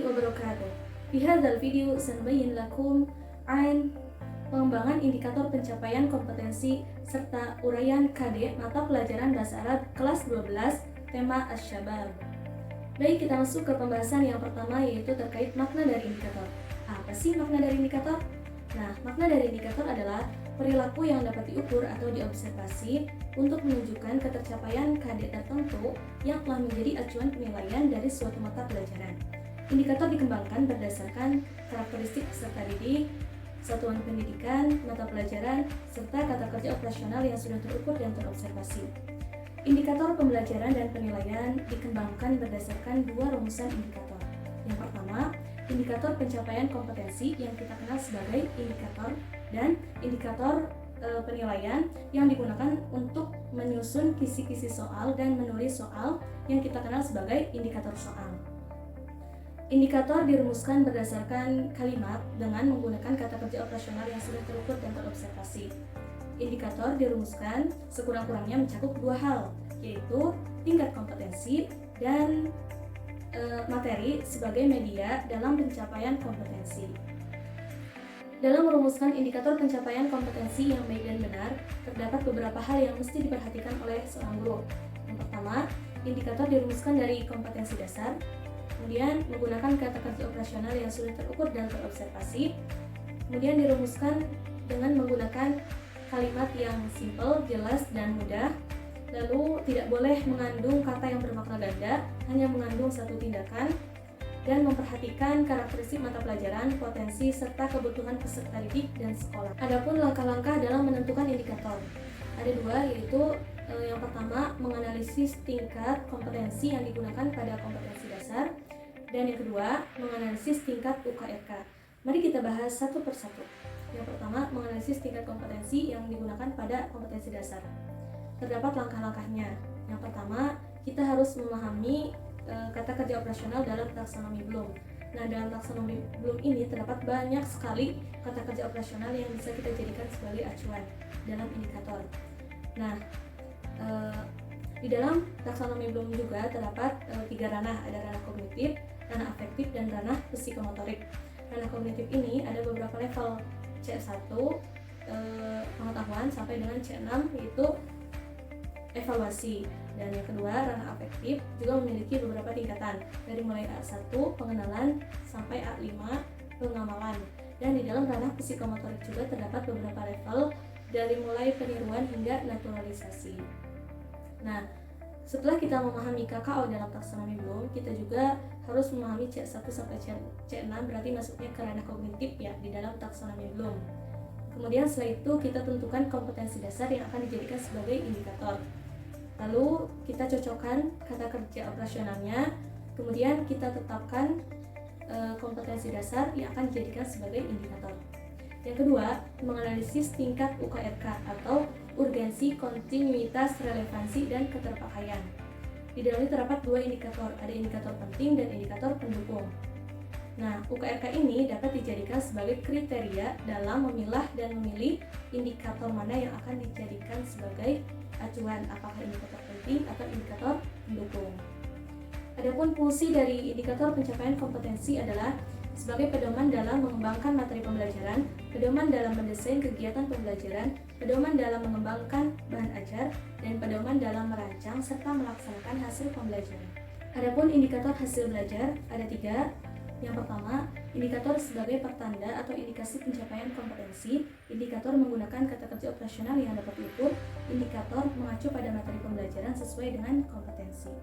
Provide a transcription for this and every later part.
wabarakatuh. Di hadzal video sanbayin lakum an pengembangan indikator pencapaian kompetensi serta uraian KD mata pelajaran Bahasa Arab kelas 12 tema Asy-Syabab. Baik, kita masuk ke pembahasan yang pertama, yaitu terkait makna dari indikator. Apa sih makna dari indikator? Nah, makna dari indikator adalah perilaku yang dapat diukur atau diobservasi untuk menunjukkan ketercapaian KD tertentu yang telah menjadi acuan penilaian dari suatu mata pelajaran. Indikator dikembangkan berdasarkan karakteristik peserta didik, satuan pendidikan, mata pelajaran, serta kata kerja operasional yang sudah terukur dan terobservasi. Indikator pembelajaran dan penilaian dikembangkan berdasarkan dua rumusan indikator. Yang pertama, indikator pencapaian kompetensi yang kita kenal sebagai indikator, dan indikator penilaian yang digunakan untuk menyusun kisi-kisi soal dan menulis soal yang kita kenal sebagai indikator soal. Indikator dirumuskan berdasarkan kalimat dengan menggunakan kata kerja operasional yang sudah terukur dan terobservasi. Indikator dirumuskan sekurang-kurangnya mencakup dua hal, yaitu tingkat kompetensi dan materi sebagai media dalam pencapaian kompetensi. Dalam merumuskan indikator pencapaian kompetensi yang baik dan benar, terdapat beberapa hal yang mesti diperhatikan oleh seorang guru. Yang pertama, indikator dirumuskan dari kompetensi dasar, kemudian menggunakan kata kerja operasional yang sudah terukur dan terobservasi, kemudian dirumuskan dengan menggunakan kalimat yang simple, jelas, dan mudah, lalu tidak boleh mengandung kata yang bermakna ganda, hanya mengandung satu tindakan, dan memperhatikan karakteristik mata pelajaran, potensi, serta kebutuhan peserta didik dan sekolah. Adapun langkah-langkah dalam menentukan indikator, ada dua, yaitu yang pertama, menganalisis tingkat kompetensi yang digunakan pada kompetensi dasar, dan yang kedua, menganalisis tingkat UKRK. Mari kita bahas satu persatu. Yang pertama, menganalisis tingkat kompetensi yang digunakan pada kompetensi dasar. Terdapat langkah-langkahnya. Yang pertama, kita harus memahami kata kerja operasional dalam taksonomi Bloom. Nah, dalam taksonomi Bloom ini terdapat banyak sekali kata kerja operasional yang bisa kita jadikan sebagai acuan dalam indikator. Nah, di dalam taksonomi Bloom juga terdapat tiga ranah, ada ranah kognitif, ranah afektif, dan ranah psikomotorik. Ranah kognitif ini ada beberapa level, C1 pengetahuan sampai dengan C6 yaitu evaluasi, dan yang kedua ranah afektif juga memiliki beberapa tingkatan dari mulai A1 pengenalan sampai A5 pengamalan, dan di dalam ranah psikomotorik juga terdapat beberapa level dari mulai peniruan hingga naturalisasi. Nah, setelah kita memahami KKO dalam taksonomi Bloom, kita juga harus memahami C1 sampai C6, berarti masuknya ke ranah kognitif ya di dalam taksonomi Bloom. Kemudian setelah itu kita tentukan kompetensi dasar yang akan dijadikan sebagai indikator. Lalu kita cocokkan kata kerja operasionalnya, kemudian kita tetapkan kompetensi dasar yang akan dijadikan sebagai indikator. Yang kedua, menganalisis tingkat UKRK atau urgensi, kontinuitas, relevansi, dan keterpakaian. Di dalamnya terdapat dua indikator, ada indikator penting dan indikator pendukung. Nah, UKRK ini dapat dijadikan sebagai kriteria dalam memilah dan memilih indikator mana yang akan dijadikan sebagai acuan, apakah indikator penting atau indikator pendukung. Adapun fungsi dari indikator pencapaian kompetensi adalah sebagai pedoman dalam mengembangkan materi pembelajaran, pedoman dalam mendesain kegiatan pembelajaran, pedoman dalam mengembangkan bahan ajar, dan pedoman dalam merancang serta melaksanakan hasil pembelajaran. Adapun indikator hasil belajar ada tiga. Yang pertama, indikator sebagai pertanda atau indikasi pencapaian kompetensi. Indikator menggunakan kata kerja operasional yang dapat diukur. Indikator mengacu pada materi pembelajaran sesuai dengan kompetensi.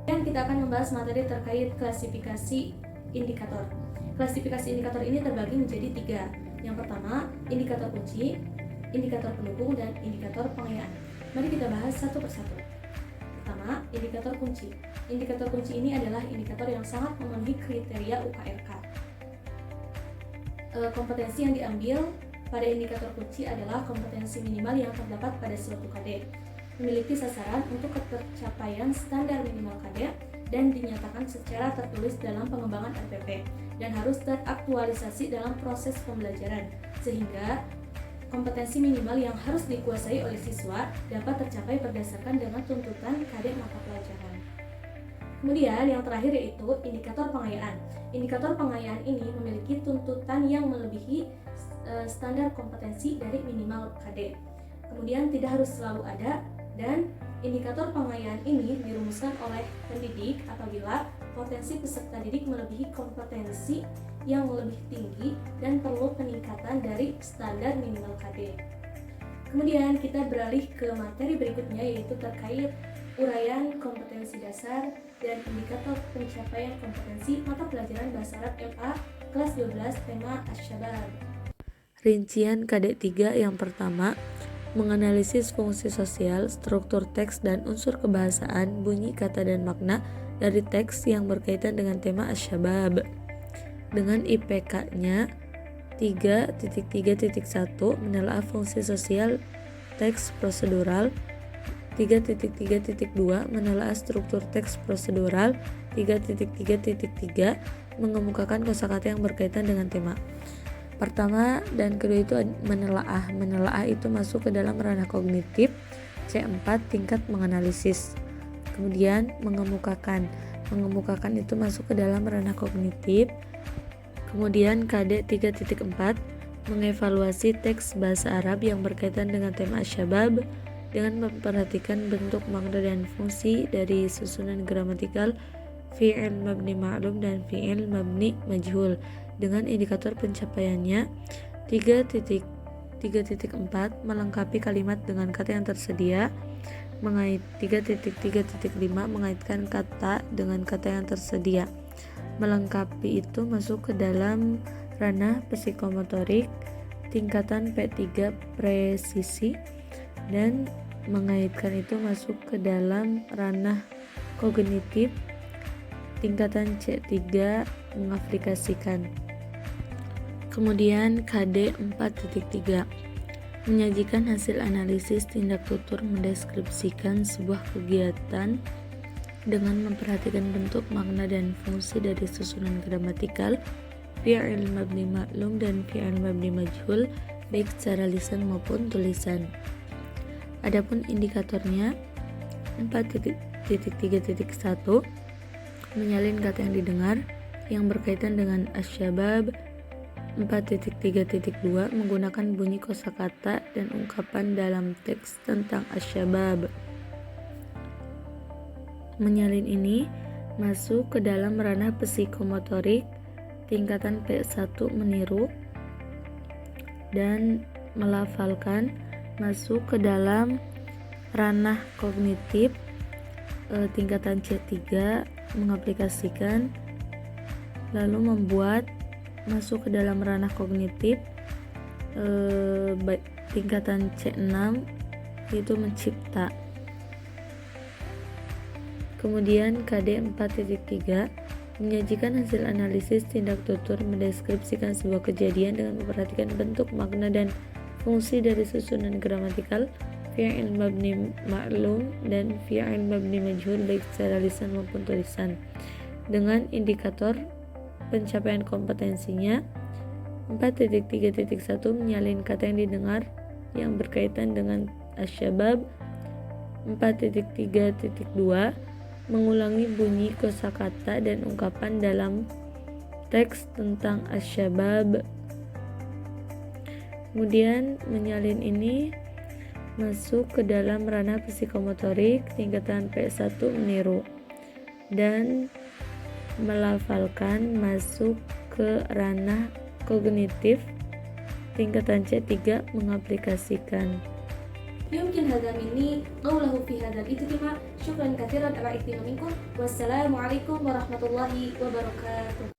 Dan kita akan membahas materi terkait klasifikasi indikator. Klasifikasi indikator ini terbagi menjadi tiga. Yang pertama, indikator kunci, indikator pendukung, dan indikator pengayaan. Mari kita bahas satu persatu. Pertama, indikator kunci. Indikator kunci ini adalah indikator yang sangat memenuhi kriteria UKRK. Kompetensi yang diambil pada indikator kunci adalah kompetensi minimal yang terdapat pada suatu KD, memiliki sasaran untuk ketercapaian standar minimal KD, dan dinyatakan secara tertulis dalam pengembangan RPP, dan harus teraktualisasi dalam proses pembelajaran, sehingga kompetensi minimal yang harus dikuasai oleh siswa dapat tercapai berdasarkan dengan tuntutan KD mata pelajaran. Kemudian yang terakhir yaitu indikator pengayaan. Indikator pengayaan ini memiliki tuntutan yang melebihi standar kompetensi dari minimal KD. Kemudian tidak harus selalu ada, dan indikator pengayaan ini dirumuskan oleh pendidik apabila potensi peserta didik melebihi kompetensi yang lebih tinggi dan perlu peningkatan dari standar minimal KD. Kemudian kita beralih ke materi berikutnya, yaitu terkait uraian kompetensi dasar dan indikator pencapaian kompetensi mata pelajaran Bahasa Arab MA kelas 12 tema Asy-Syabab. Rincian KD 3 yang pertama, menganalisis fungsi sosial, struktur teks dan unsur kebahasaan, bunyi, kata dan makna dari teks yang berkaitan dengan tema Asy-Syabab. Dengan IPK-nya 3.3.1 menelaah fungsi sosial teks prosedural, 3.3.2 menelaah struktur teks prosedural, 3.3.3 mengemukakan kosakata yang berkaitan dengan tema. Pertama dan kedua itu menelaah. Menelaah itu masuk ke dalam ranah kognitif. C4 tingkat menganalisis. Kemudian mengemukakan. Mengemukakan itu masuk ke dalam ranah kognitif. Kemudian KD 3.4 mengevaluasi teks bahasa Arab yang berkaitan dengan tema Asy-Syabab dengan memperhatikan bentuk, makna dan fungsi dari susunan gramatikal fi'il mabni ma'lum dan fi'il mabni majhul dengan indikator pencapaiannya 3.4 melengkapi kalimat dengan kata yang tersedia, 3.3.5 mengaitkan kata dengan kata yang tersedia. Melengkapi itu masuk ke dalam ranah psikomotorik tingkatan P3 presisi, dan mengaitkan itu masuk ke dalam ranah kognitif tingkatan C3 mengaplikasikan. Kemudian KD 4.3 menyajikan hasil analisis tindak tutur mendeskripsikan sebuah kegiatan dengan memperhatikan bentuk, makna dan fungsi dari susunan gramatikal fi'il mabni ma'lum dan fi'il mabni majhul baik secara lisan maupun tulisan. Adapun indikatornya 4.3.1 menyalin kata yang didengar yang berkaitan dengan Asy-Syabab. 4.3.2 menggunakan bunyi kosakata dan ungkapan dalam teks tentang Asy-Syabab. Menyalin ini masuk ke dalam ranah psikomotorik tingkatan P1 meniru, dan melafalkan masuk ke dalam ranah kognitif tingkatan C3 mengaplikasikan, lalu membuat masuk ke dalam ranah kognitif tingkatan C6 yaitu mencipta. Kemudian KD 4.3 menyajikan hasil analisis tindak tutur mendeskripsikan sebuah kejadian dengan memperhatikan bentuk, makna dan fungsi dari susunan gramatikal fi'il mabni ma'lum dan fi'il mabni majhul baik secara lisan maupun tulisan dengan indikator pencapaian kompetensinya. 4.3.1 menyalin kata yang didengar yang berkaitan dengan Asy-Syabab. 4.3.2 mengulangi bunyi kosakata dan ungkapan dalam teks tentang Asy-Syabab. Kemudian menyalin ini masuk ke dalam ranah psikomotorik tingkatan P1 meniru, dan melafalkan masuk ke ranah kognitif tingkatan C3 mengaplikasikan. يمكن هذا مني قوله في هذا الاجتماع. شكرا كثيرا على اهتمامكم، والسلام عليكم ورحمة الله وبركاته.